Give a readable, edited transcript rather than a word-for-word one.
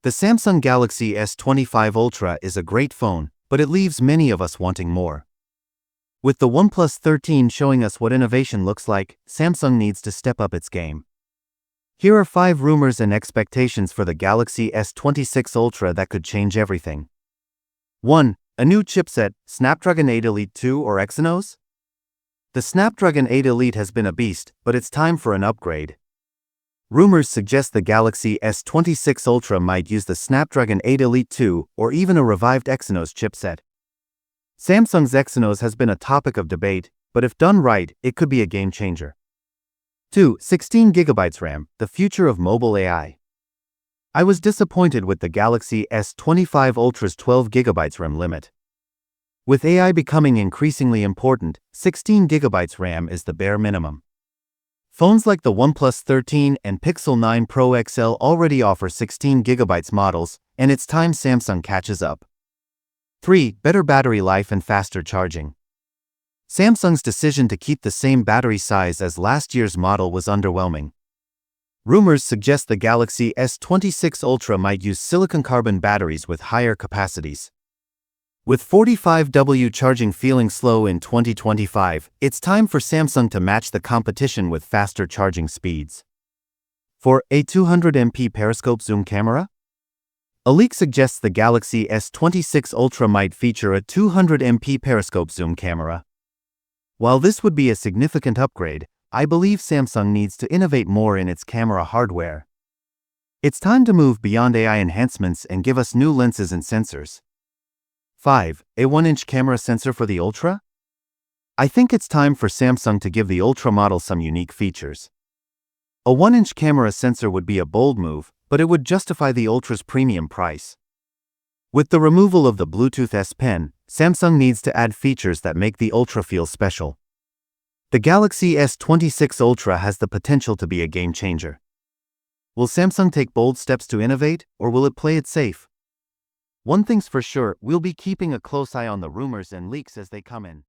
The Samsung Galaxy S25 Ultra is a great phone, but it leaves many of us wanting more. With the OnePlus 13 showing us what innovation looks like, Samsung needs to step up its game. Here are 5 rumors and expectations for the Galaxy S26 Ultra that could change everything. 1. A new chipset, Snapdragon 8 Elite 2 or Exynos? The Snapdragon 8 Elite has been a beast, but it's time for an upgrade. Rumors suggest the Galaxy S26 Ultra might use the Snapdragon 8 Elite 2 or even a revived Exynos chipset. Samsung's Exynos has been a topic of debate, but if done right, it could be a game changer. 2. 16GB RAM, the future of mobile AI. I was disappointed with the Galaxy S25 Ultra's 12GB RAM limit. With AI becoming increasingly important, 16GB RAM is the bare minimum. Phones like the OnePlus 13 and Pixel 9 Pro XL already offer 16GB models, and it's time Samsung catches up. 3. Better battery life and faster charging. Samsung's decision to keep the same battery size as last year's model was underwhelming. Rumors suggest the Galaxy S26 Ultra might use silicon-carbon batteries with higher capacities. With 45W charging feeling slow in 2025, it's time for Samsung to match the competition with faster charging speeds. 4. A 200MP periscope zoom camera? A leak suggests the Galaxy S26 Ultra might feature a 200MP periscope zoom camera. While this would be a significant upgrade, I believe Samsung needs to innovate more in its camera hardware. It's time to move beyond AI enhancements and give us new lenses and sensors. 5. A 1-inch camera sensor for the Ultra? I think it's time for Samsung to give the Ultra model some unique features. A 1-inch camera sensor would be a bold move, but it would justify the Ultra's premium price. With the removal of the Bluetooth S Pen, Samsung needs to add features that make the Ultra feel special. The Galaxy S26 Ultra has the potential to be a game changer. Will Samsung take bold steps to innovate, or will it play it safe? One thing's for sure, we'll be keeping a close eye on the rumors and leaks as they come in.